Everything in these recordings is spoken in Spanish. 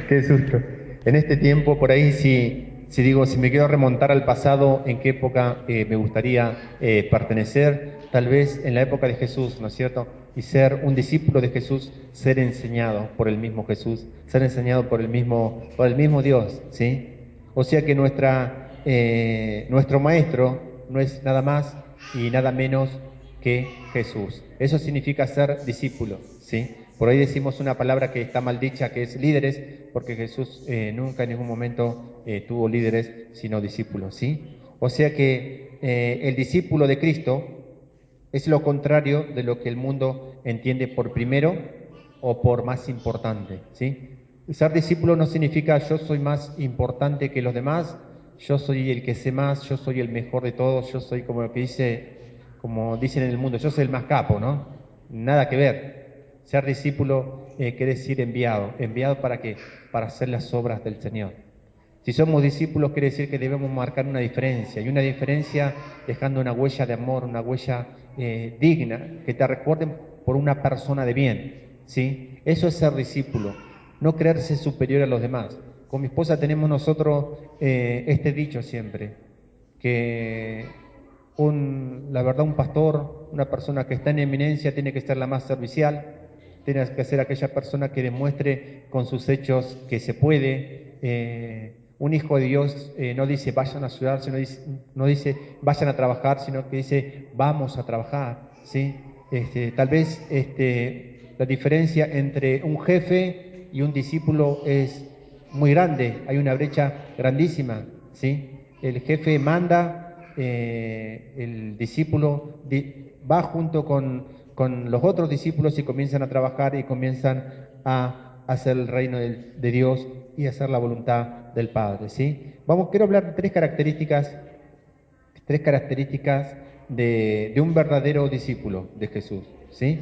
Qué susto. En este tiempo, por ahí, si digo, si me quiero remontar al pasado, ¿en qué época me gustaría pertenecer? Tal vez en la época de Jesús, ¿no es cierto? Y ser un discípulo de Jesús, ser enseñado por el mismo Jesús, ser enseñado por el mismo Dios, ¿sí? O sea que nuestro maestro no es nada más y nada menos que Jesús. Eso significa ser discípulo, ¿sí? Por ahí decimos una palabra que está mal dicha, que es líderes, porque Jesús nunca en ningún momento tuvo líderes, sino discípulos, ¿sí? O sea que el discípulo de Cristo es lo contrario de lo que el mundo entiende por primero o por más importante, ¿sí? Ser discípulo no significa yo soy más importante que los demás, yo soy el que sé más, yo soy el mejor de todos, yo soy como lo que como dicen en el mundo, yo soy el más capo, ¿no? Nada que ver. Ser discípulo quiere decir enviado. ¿Enviado para qué? Para hacer las obras del Señor. Si somos discípulos quiere decir que debemos marcar una diferencia, y una diferencia dejando una huella de amor, una huella digna, que te recuerden por una persona de bien, ¿sí? Eso es ser discípulo, no creerse superior a los demás. Con mi esposa tenemos nosotros este dicho siempre, que la verdad un pastor, una persona que está en eminencia tiene que ser la más servicial, tiene que ser aquella persona que demuestre con sus hechos que se puede. Un hijo de Dios no dice vayan a ayudar, no dice vayan a trabajar, sino que dice vamos a trabajar, ¿sí? Tal vez la diferencia entre un jefe y un discípulo es muy grande, hay una brecha grandísima, ¿sí? El jefe manda, el discípulo va junto con los otros discípulos y comienzan a trabajar y comienzan a hacer el reino de Dios y hacer la voluntad del Padre, ¿sí? Quiero hablar de tres características de un verdadero discípulo de Jesús, ¿sí?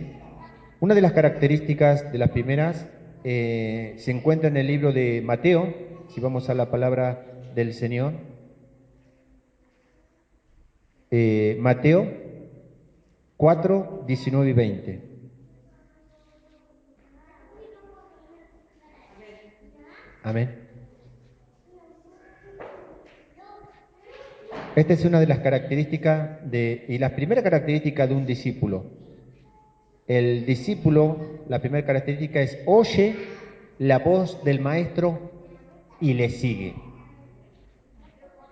Una de las características de las primeras se encuentra en el libro de Mateo, si vamos a la palabra del Señor. Mateo 4, 19 y 20. Amén. Esta es una de las características y la primera característica de un discípulo. El discípulo, la primera característica es oye la voz del maestro y le sigue.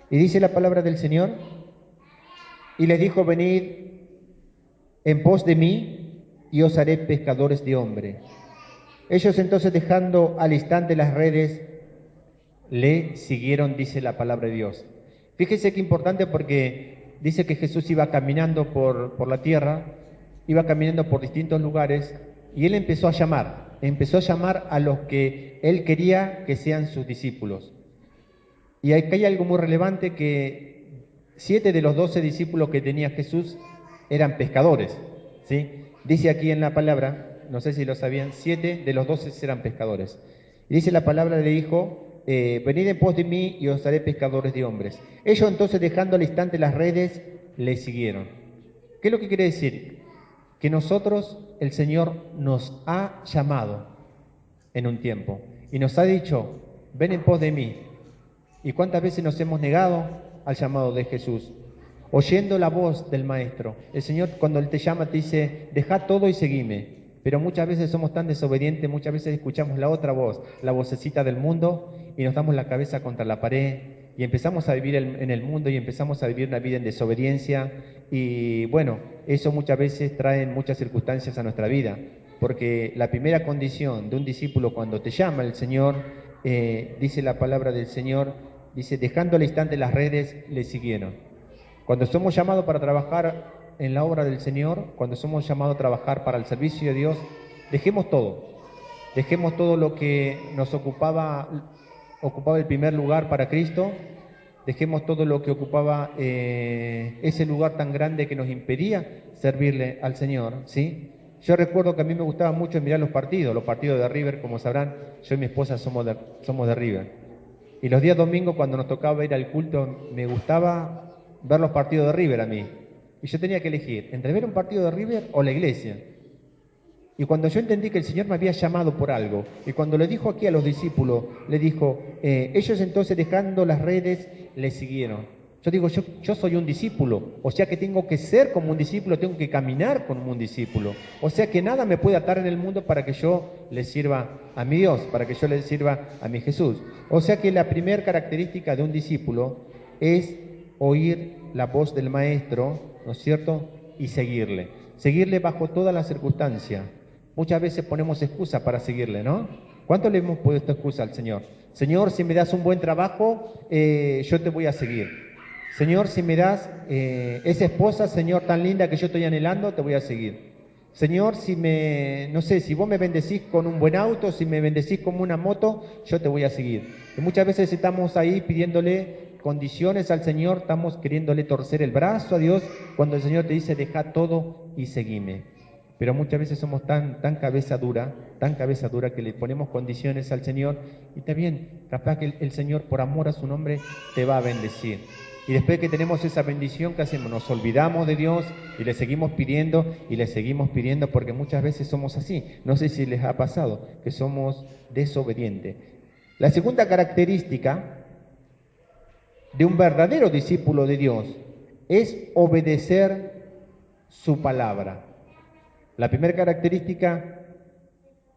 Y dice la palabra del Señor, y les dijo, venid en pos de mí y os haré pescadores de hombre. Ellos entonces dejando al instante las redes, le siguieron, dice la palabra de Dios. Fíjese qué importante porque dice que Jesús iba caminando por la tierra, iba caminando por distintos lugares y él empezó a llamar a los que él quería que sean sus discípulos. Y aquí hay algo muy relevante que 7 de los 12 discípulos que tenía Jesús eran pescadores, ¿sí? Dice aquí en la palabra, no sé si lo sabían, 7 de los 12 eran pescadores. Y dice la palabra, le dijo, venid en pos de mí y os haré pescadores de hombres. Ellos entonces dejando al instante las redes, le siguieron. ¿Qué es lo que quiere decir? Que nosotros, el Señor nos ha llamado en un tiempo y nos ha dicho, ven en pos de mí. ¿Y cuántas veces nos hemos negado al llamado de Jesús? Oyendo la voz del Maestro. El Señor cuando Él te llama te dice, deja todo y seguime. Pero muchas veces somos tan desobedientes, muchas veces escuchamos la otra voz, la vocecita del mundo, y nos damos la cabeza contra la pared, y empezamos a vivir en el mundo y empezamos a vivir una vida en desobediencia. Y bueno, eso muchas veces trae muchas circunstancias a nuestra vida, porque la primera condición de un discípulo cuando te llama el Señor, dice la palabra del Señor, dice, dejando al instante las redes, le siguieron. Cuando somos llamados para trabajar en la obra del Señor, cuando somos llamados a trabajar para el servicio de Dios, dejemos todo lo que nos ocupaba el primer lugar para Cristo, dejemos todo lo que ocupaba ese lugar tan grande que nos impedía servirle al Señor, ¿sí? Yo recuerdo que a mí me gustaba mucho mirar los partidos de River, como sabrán, yo y mi esposa somos de River. Y los días domingos cuando nos tocaba ir al culto, me gustaba ver los partidos de River a mí. Y yo tenía que elegir entre ver un partido de River o la iglesia. Y cuando yo entendí que el Señor me había llamado por algo, y cuando le dijo aquí a los discípulos, le dijo, ellos entonces dejando las redes, le siguieron. Yo digo, yo soy un discípulo, o sea que tengo que ser como un discípulo, tengo que caminar como un discípulo. O sea que nada me puede atar en el mundo para que yo le sirva a mi Dios, para que yo le sirva a mi Jesús. O sea que la primera característica de un discípulo es oír la voz del Maestro, ¿no es cierto? Y seguirle. Seguirle bajo todas las circunstancias. Muchas veces ponemos excusa para seguirle, ¿no? ¿Cuánto le hemos puesto excusa al Señor? Señor, si me das un buen trabajo, yo te voy a seguir. Señor, si me das esa esposa, Señor, tan linda que yo estoy anhelando, te voy a seguir. Señor, no sé, si vos me bendecís con un buen auto, si me bendecís con una moto, yo te voy a seguir. Y muchas veces estamos ahí pidiéndole condiciones al Señor, estamos queriéndole torcer el brazo a Dios, cuando el Señor te dice, deja todo y seguime. Pero muchas veces somos tan cabeza dura que le ponemos condiciones al Señor, y también, capaz que el Señor, por amor a su nombre, te va a bendecir. Y después que tenemos esa bendición, ¿qué hacemos? Nos olvidamos de Dios y le seguimos pidiendo porque muchas veces somos así. No sé si les ha pasado, que somos desobedientes. La segunda característica de un verdadero discípulo de Dios es obedecer su palabra. La primera característica,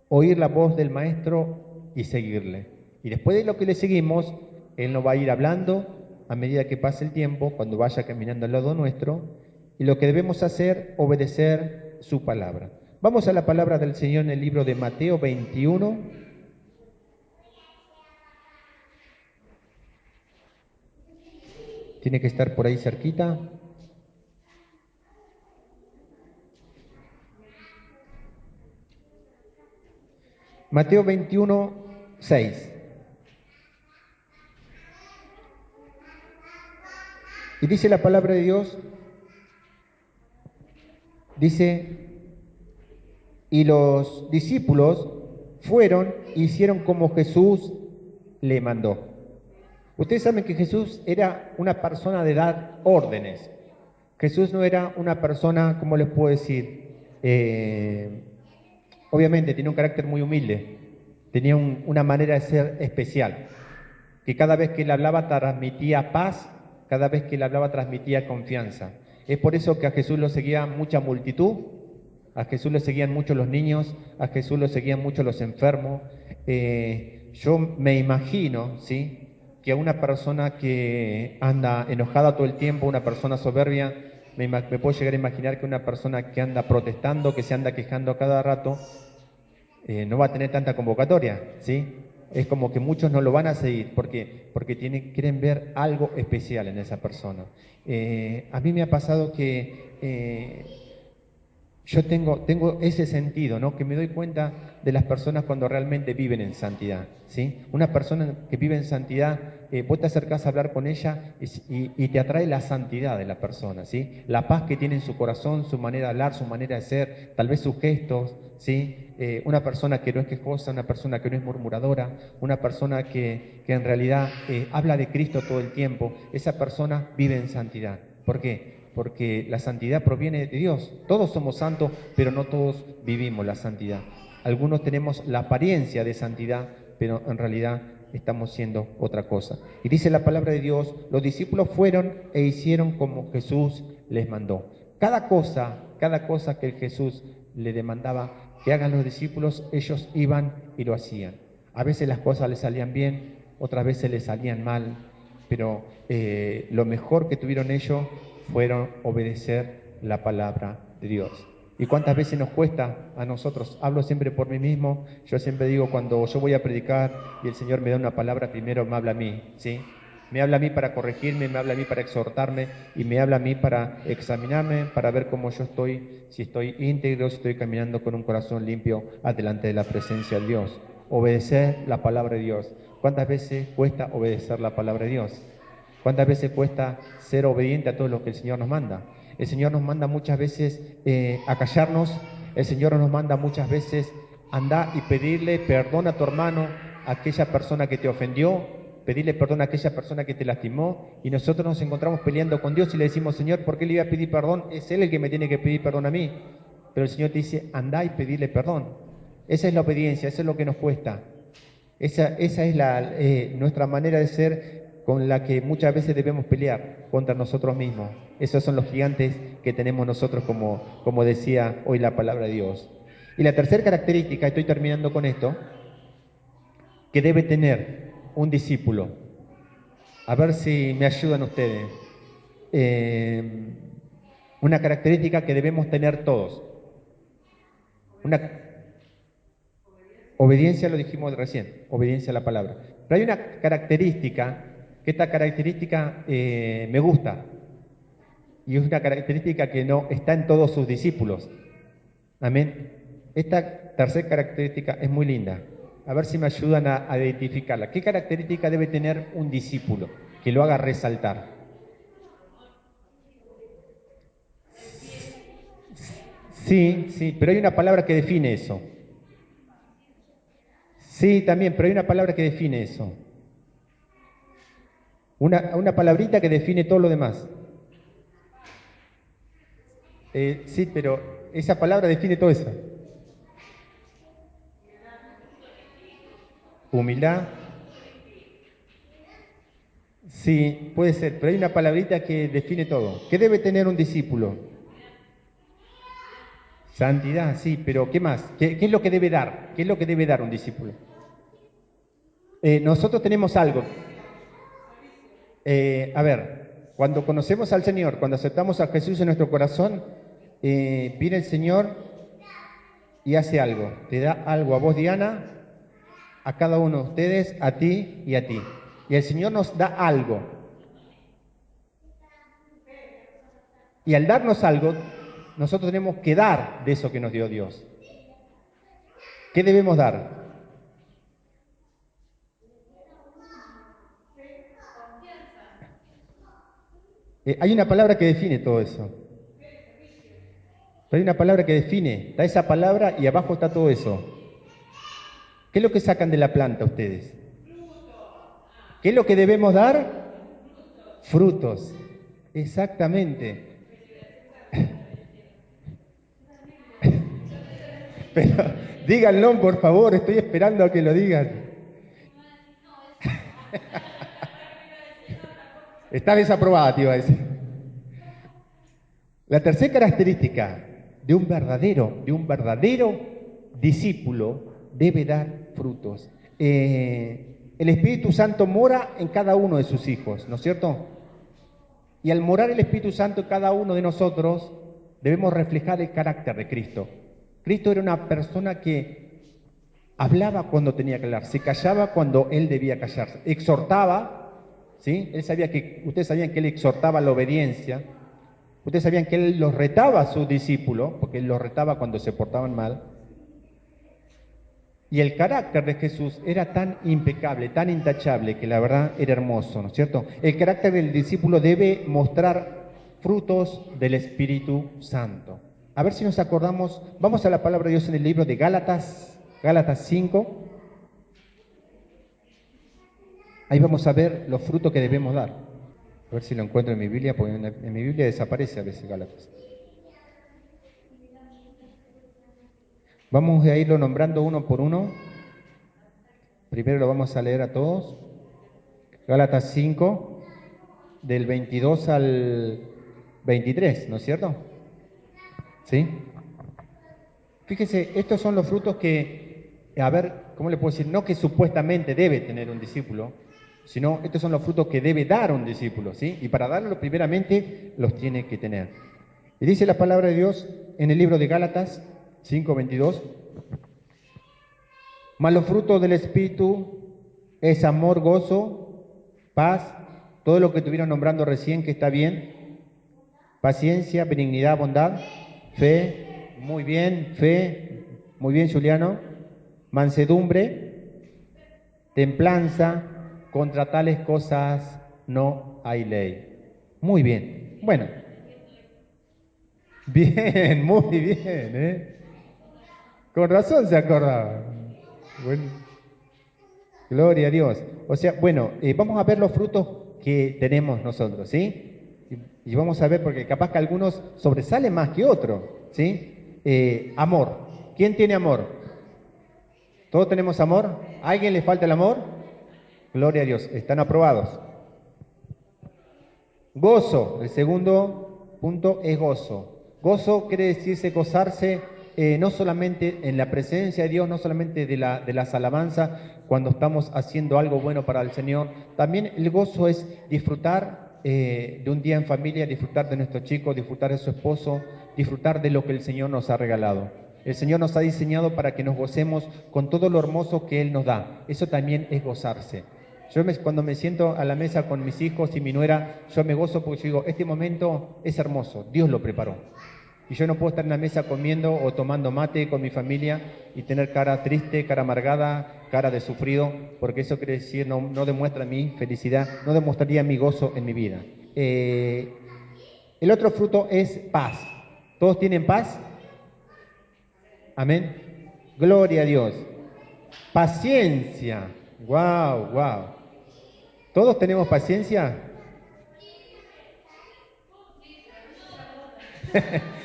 oír la voz del Maestro y seguirle. Y después de lo que le seguimos, Él nos va a ir hablando a medida que pase el tiempo, cuando vaya caminando al lado nuestro, y lo que debemos hacer, obedecer su palabra. Vamos a la palabra del Señor en el libro de Mateo 21. Tiene que estar por ahí cerquita. Mateo 21, 6. Y dice la palabra de Dios, dice, y los discípulos fueron e hicieron como Jesús le mandó. Ustedes saben que Jesús era una persona de dar órdenes. Jesús no era una persona, ¿cómo les puedo decir? Obviamente tenía un carácter muy humilde, tenía una manera de ser especial, que cada vez que él hablaba transmitía paz, cada vez que él hablaba transmitía confianza. Es por eso que a Jesús lo seguía mucha multitud, a Jesús lo seguían mucho los niños, a Jesús lo seguían mucho los enfermos. Yo me imagino, ¿sí?, que a una persona que anda enojada todo el tiempo, una persona soberbia, me puedo llegar a imaginar que una persona que anda protestando, que se anda quejando a cada rato, no va a tener tanta convocatoria, ¿sí? Es como que muchos no lo van a seguir porque quieren ver algo especial en esa persona. A mí me ha pasado que yo tengo ese sentido, ¿no?, que me doy cuenta de las personas cuando realmente viven en santidad, ¿sí? Una persona que vive en santidad, vos te acercás a hablar con ella y te atrae la santidad de la persona, ¿sí? La paz que tiene en su corazón, su manera de hablar, su manera de ser, tal vez sus gestos, ¿sí? Una persona que no es quejosa, una persona que no es murmuradora, una persona que en realidad habla de Cristo todo el tiempo, esa persona vive en santidad. ¿Por qué? Porque la santidad proviene de Dios. Todos somos santos, pero no todos vivimos la santidad. Algunos tenemos la apariencia de santidad, pero en realidad estamos siendo otra cosa. Y dice la palabra de Dios, los discípulos fueron e hicieron como Jesús les mandó. Cada cosa que Jesús le demandaba que hagan los discípulos, ellos iban y lo hacían. A veces las cosas les salían bien, otras veces les salían mal, pero lo mejor que tuvieron ellos fueron obedecer la palabra de Dios. ¿Y cuántas veces nos cuesta a nosotros? Hablo siempre por mí mismo. Yo siempre digo, cuando yo voy a predicar y el Señor me da una palabra, primero me habla a mí, ¿sí? Me habla a mí para corregirme, me habla a mí para exhortarme y me habla a mí para examinarme, para ver cómo yo estoy, si estoy íntegro, si estoy caminando con un corazón limpio adelante de la presencia de Dios. Obedecer la palabra de Dios. ¿Cuántas veces cuesta obedecer la palabra de Dios? ¿Cuántas veces cuesta ser obediente a todo lo que el Señor nos manda? El Señor nos manda muchas veces a callarnos, el Señor nos manda muchas veces andar y pedirle perdón a tu hermano, a aquella persona que te ofendió, pedirle perdón a aquella persona que te lastimó, y nosotros nos encontramos peleando con Dios y le decimos, Señor, ¿por qué le voy a pedir perdón? Es Él el que me tiene que pedir perdón a mí. pero el Señor te dice, andá y pedirle perdón. Esa es la obediencia, eso es lo que nos cuesta. Esa es nuestra manera de ser con la que muchas veces debemos pelear contra nosotros mismos. Esos son los gigantes que tenemos nosotros, como decía hoy la palabra de Dios. Y la tercera característica, estoy terminando con esto, que debe tener un discípulo. A ver si me ayudan ustedes. Una característica que debemos tener todos. Obediencia, lo dijimos recién, obediencia a la palabra. Pero hay una característica, que esta característica me gusta, y es una característica que no está en todos sus discípulos. Amén. Esta tercera característica es muy linda. A ver si me ayudan a identificarla. ¿Qué característica debe tener un discípulo que lo haga resaltar? Sí, pero hay una palabra que define eso. Sí, también, pero hay una palabra que define eso. Una palabrita que define todo lo demás. Sí, pero esa palabra define todo eso. Humildad. Sí, puede ser, pero hay una palabrita que define todo. ¿Qué debe tener un discípulo? Santidad, sí, pero ¿qué más? ¿Qué es lo que debe dar? ¿Qué es lo que debe dar un discípulo? Nosotros tenemos algo. A ver, cuando conocemos al Señor, cuando aceptamos a Jesús en nuestro corazón, viene el Señor y hace algo. Te da algo a vos, Diana, a cada uno de ustedes, a ti y a ti. Y el Señor nos da algo. Y al darnos algo, nosotros tenemos que dar de eso que nos dio Dios. ¿Qué debemos dar? Hay una palabra que define todo eso. Pero hay una palabra que define. Está esa palabra y abajo está todo eso. ¿Qué es lo que sacan de la planta ustedes? ¿Qué es lo que debemos dar? Frutos. Exactamente. Pero díganlo, por favor, estoy esperando a que lo digan. Está desaprobada, te iba a decir. La tercera característica de un verdadero discípulo debe dar frutos. El Espíritu Santo mora en cada uno de sus hijos, ¿no es cierto? Y al morar el Espíritu Santo en cada uno de nosotros, debemos reflejar el carácter de Cristo. Cristo era una persona que hablaba cuando tenía que hablar, se callaba cuando él debía callarse, exhortaba, ¿sí? Ustedes sabían que él exhortaba la obediencia, ustedes sabían que él los retaba a sus discípulos, porque él los retaba cuando se portaban mal. Y el carácter de Jesús era tan impecable, tan intachable, que la verdad era hermoso, ¿no es cierto? El carácter del discípulo debe mostrar frutos del Espíritu Santo. A ver si nos acordamos, vamos a la palabra de Dios en el libro de Gálatas 5. Ahí vamos a ver los frutos que debemos dar. A ver si lo encuentro en mi Biblia, porque en mi Biblia desaparece a veces Gálatas. Vamos a irlo nombrando uno por uno. Primero lo vamos a leer a todos. Gálatas 5, del 22 al 23, ¿no es cierto? ¿Sí? Fíjese, estos son los frutos que, a ver, ¿cómo le puedo decir? No que supuestamente debe tener un discípulo, sino estos son los frutos que debe dar un discípulo, ¿sí? Y para darlo primeramente los tiene que tener. Y dice la palabra de Dios en el libro de Gálatas 5:22, mas los frutos del Espíritu es amor, gozo, paz, todo lo que estuvieron nombrando recién que está bien, paciencia, benignidad, bondad, fe, muy bien, Juliano, mansedumbre, templanza, contra tales cosas no hay ley. Muy bien, bueno. Bien, muy bien, ¿eh? Con razón se acordaba. Bueno, gloria a Dios. O sea, bueno, vamos a ver los frutos que tenemos nosotros, ¿sí? Y vamos a ver, porque capaz que algunos sobresalen más que otros, ¿sí? Amor. ¿Quién tiene amor? ¿Todos tenemos amor? ¿A alguien le falta el amor? Gloria a Dios, están aprobados. Gozo, el segundo punto es gozo. Gozo quiere decirse gozarse no solamente en la presencia de Dios, no solamente de las alabanzas cuando estamos haciendo algo bueno para el Señor. También el gozo es disfrutar de un día en familia, disfrutar de nuestros chicos, disfrutar de su esposo, disfrutar de lo que el Señor nos ha regalado. El Señor nos ha diseñado para que nos gocemos con todo lo hermoso que Él nos da. Eso también es gozarse. Cuando me siento a la mesa con mis hijos y mi nuera, yo me gozo porque yo digo, este momento es hermoso, Dios lo preparó. Y yo no puedo estar en la mesa comiendo o tomando mate con mi familia y tener cara triste, cara amargada, cara de sufrido, porque eso quiere decir, no demuestra mi felicidad, no demostraría mi gozo en mi vida. El otro fruto es paz. ¿Todos tienen paz? Amén. Gloria a Dios. Paciencia. Wow, wow. ¿Todos tenemos paciencia?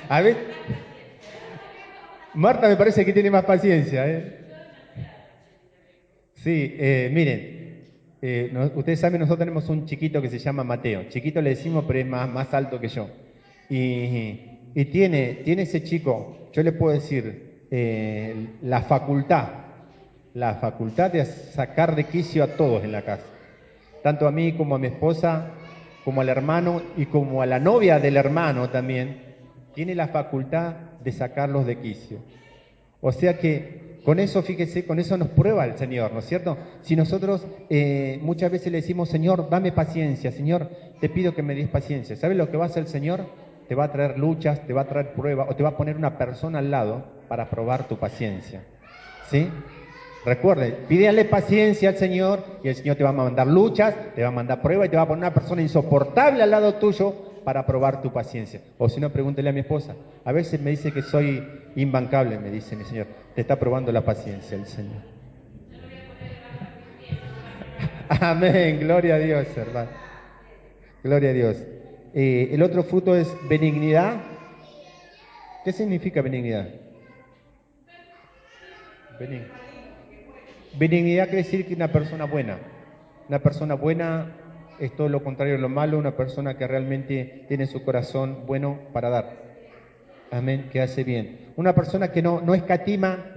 A ver, Marta me parece que tiene más paciencia, ¿eh? Sí, miren, ustedes saben, nosotros tenemos un chiquito que se llama Mateo. Chiquito le decimos, pero es más alto que yo. Y tiene ese chico, yo le puedo decir, la facultad de sacar de quicio a todos en la casa. Tanto a mí como a mi esposa, como al hermano y como a la novia del hermano también, tiene la facultad de sacarlos de quicio. O sea que con eso, fíjese, con eso nos prueba el Señor, ¿no es cierto? Si nosotros muchas veces le decimos, Señor, dame paciencia, Señor, te pido que me des paciencia. ¿Sabes lo que va a hacer el Señor? Te va a traer luchas, te va a traer pruebas, o te va a poner una persona al lado para probar tu paciencia. ¿Sí? Recuerde, pídele paciencia al Señor y el Señor te va a mandar luchas, te va a mandar pruebas y te va a poner una persona insoportable al lado tuyo para probar tu paciencia. O si no, pregúntele a mi esposa. A veces me dice que soy imbancable, me dice mi Señor. Te está probando la paciencia el Señor. Amén, gloria a Dios, hermano. Gloria a Dios. El otro fruto es benignidad. ¿Qué significa benignidad? Benignidad quiere decir que una persona buena. Una persona buena es todo lo contrario a lo malo, una persona que realmente tiene su corazón bueno para dar. Amén, que hace bien. Una persona que no escatima.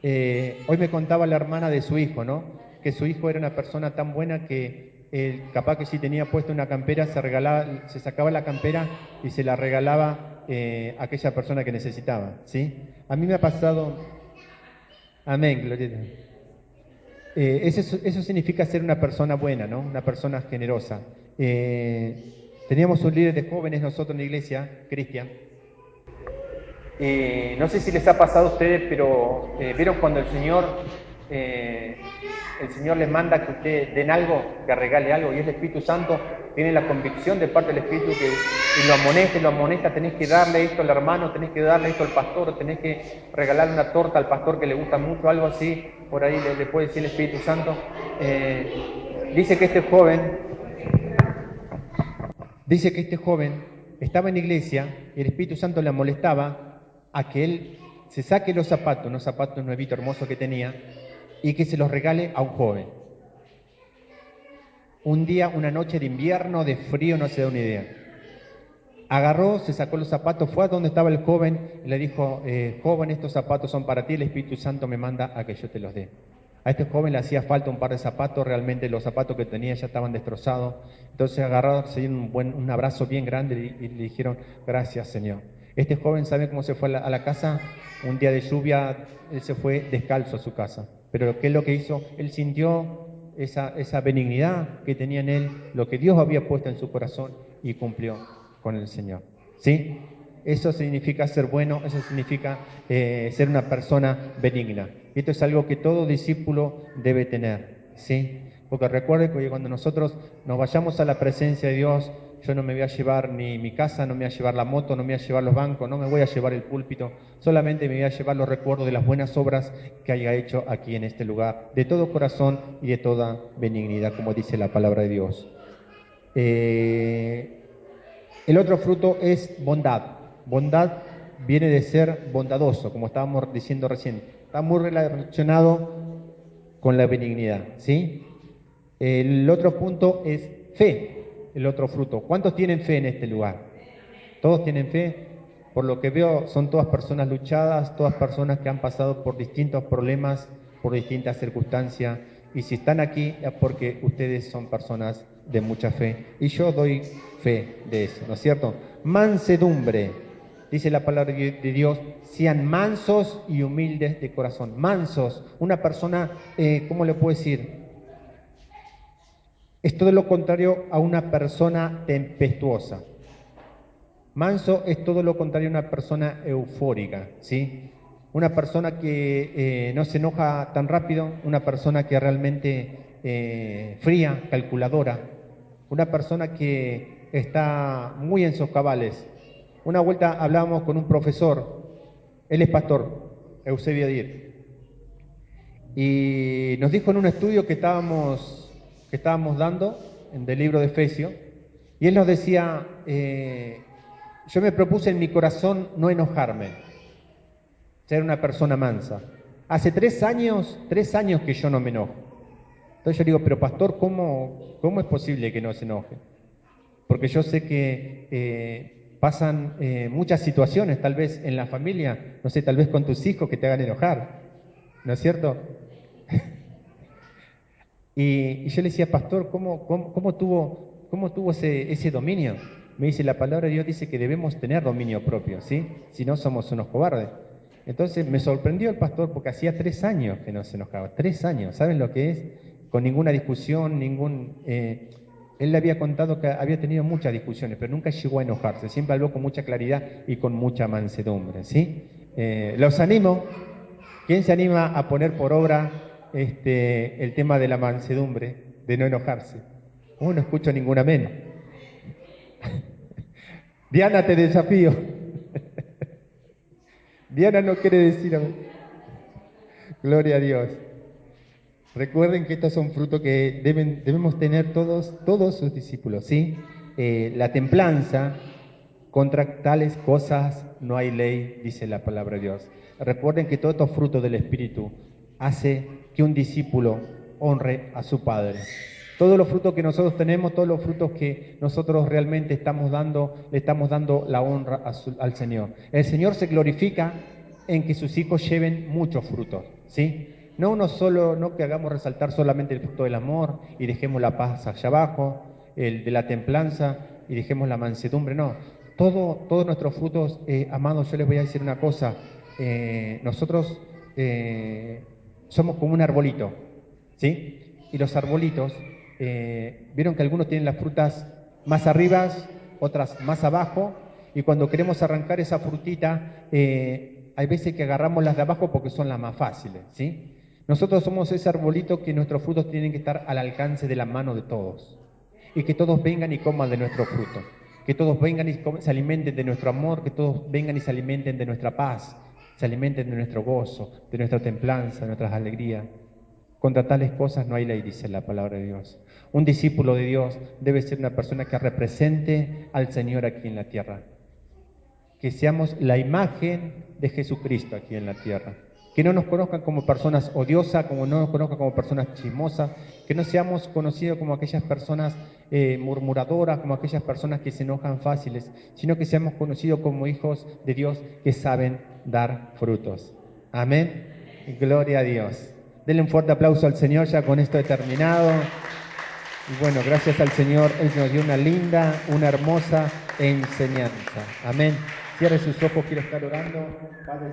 Hoy me contaba la hermana de su hijo, ¿no? Que su hijo era una persona tan buena que capaz que si tenía puesta una campera, se sacaba la campera y se la regalaba a aquella persona que necesitaba, ¿sí? A mí me ha pasado, amén, gloria a Dios. Eso significa ser una persona buena, ¿no? Una persona generosa. Teníamos un líder de jóvenes nosotros en la iglesia, Cristian. No sé si les ha pasado a ustedes, pero vieron cuando el Señor les manda que ustedes den algo, que regale algo, y el Espíritu Santo tiene la convicción de parte del Espíritu y lo amonesta, tenés que darle esto al hermano, tenés que darle esto al pastor, tenés que regalarle una torta al pastor que le gusta mucho, algo así, por ahí le puede decir el Espíritu Santo. Dice que este joven estaba en la iglesia y el Espíritu Santo le molestaba a que él se saque los zapatos, unos zapatos nuevitos hermosos que tenía, y que se los regale a un joven. Un día, una noche de invierno, de frío, no se da una idea. Agarró, se sacó los zapatos, fue a donde estaba el joven y le dijo, joven, estos zapatos son para ti, el Espíritu Santo me manda a que yo te los dé. A este joven le hacía falta un par de zapatos, realmente los zapatos que tenía ya estaban destrozados. Entonces agarraron, se dieron un abrazo bien grande y le dijeron, gracias Señor. Este joven, ¿sabe cómo se fue a la casa? Un día de lluvia, él se fue descalzo a su casa. Pero ¿qué es lo que hizo? Él sintió esa benignidad que tenía en él, lo que Dios había puesto en su corazón y cumplió con el Señor. ¿Sí? Eso significa ser bueno, eso significa ser una persona benigna. Y esto es algo que todo discípulo debe tener, ¿sí? Porque recuerde que cuando nosotros nos vayamos a la presencia de Dios, yo no me voy a llevar ni mi casa, no me voy a llevar la moto, no me voy a llevar los bancos, no me voy a llevar el púlpito, solamente me voy a llevar los recuerdos de las buenas obras que haya hecho aquí en este lugar, de todo corazón y de toda benignidad, como dice la palabra de Dios. El otro fruto es bondad. Bondad viene de ser bondadoso, como estábamos diciendo recién. Está muy relacionado con la benignidad, ¿sí? El otro punto es fe, el otro fruto. ¿Cuántos tienen fe en este lugar? ¿Todos tienen fe? Por lo que veo, son todas personas luchadas, todas personas que han pasado por distintos problemas, por distintas circunstancias. Y si están aquí es porque ustedes son personas de mucha fe. Y yo doy fe de eso, ¿no es cierto? Mansedumbre. Dice la palabra de Dios, sean mansos y humildes de corazón. Mansos, una persona, ¿cómo le puedo decir? Es todo lo contrario a una persona tempestuosa. Manso es todo lo contrario a una persona eufórica, ¿sí? Una persona que no se enoja tan rápido, una persona que realmente fría, calculadora, una persona que está muy en sus cabales. Una vuelta hablábamos con un profesor, él es pastor, Eusebio Dir, y nos dijo en un estudio que estábamos dando del libro de Efesios, y él nos decía, yo me propuse en mi corazón no enojarme, ser una persona mansa. Hace 3 años que yo no me enojo. Entonces yo digo, pero pastor, ¿cómo es posible que no se enoje? Porque yo sé que pasan muchas situaciones, tal vez en la familia, no sé, tal vez con tus hijos que te hagan enojar, ¿no es cierto? Y yo le decía, pastor, ¿cómo tuvo ese dominio? Me dice, la palabra de Dios dice que debemos tener dominio propio, ¿sí? Si no somos unos cobardes. Entonces me sorprendió el pastor porque hacía 3 años que no se enojaba. 3 años, ¿saben lo que es? Con ninguna discusión, él le había contado que había tenido muchas discusiones, pero nunca llegó a enojarse. Siempre habló con mucha claridad y con mucha mansedumbre, ¿sí? Los animo. ¿Quién se anima a poner por obra el tema de la mansedumbre, de no enojarse? No escucho ningún amén. Diana, te desafío. Diana no quiere decir amén. Gloria a Dios. Recuerden que estos son frutos que debemos tener todos sus discípulos, ¿sí? La templanza, contra tales cosas no hay ley, dice la palabra de Dios. Recuerden que todos estos frutos del Espíritu hace que un discípulo honre a su Padre. Todos los frutos que nosotros tenemos, todos los frutos que nosotros realmente estamos dando, le estamos dando la honra al Señor. El Señor se glorifica en que sus hijos lleven muchos frutos, ¿sí? No que hagamos resaltar solamente el fruto del amor y dejemos la paz allá abajo, el de la templanza y dejemos la mansedumbre, no. Todos nuestros frutos, amados, yo les voy a decir una cosa, nosotros somos como un arbolito, ¿sí? Y los arbolitos, vieron que algunos tienen las frutas más arriba, otras más abajo, y cuando queremos arrancar esa frutita, hay veces que agarramos las de abajo porque son las más fáciles, ¿sí? Nosotros somos ese arbolito que nuestros frutos tienen que estar al alcance de la mano de todos, y que todos vengan y coman de nuestro fruto, que todos vengan y se alimenten de nuestro amor, que todos vengan y se alimenten de nuestra paz, se alimenten de nuestro gozo, de nuestra templanza, de nuestras alegrías. Contra tales cosas no hay ley, dice la palabra de Dios. Un discípulo de Dios debe ser una persona que represente al Señor aquí en la tierra. Que seamos la imagen de Jesucristo aquí en la tierra. Que no nos conozcan como personas odiosas, como no nos conozcan como personas chismosas, que no seamos conocidos como aquellas personas murmuradoras, como aquellas personas que se enojan fáciles, sino que seamos conocidos como hijos de Dios que saben dar frutos. Amén. Y gloria a Dios. Denle un fuerte aplauso al Señor, ya con esto he terminado. Y bueno, gracias al Señor, Él nos dio una linda, una hermosa enseñanza. Amén. Cierre sus ojos, quiero estar orando. Padre,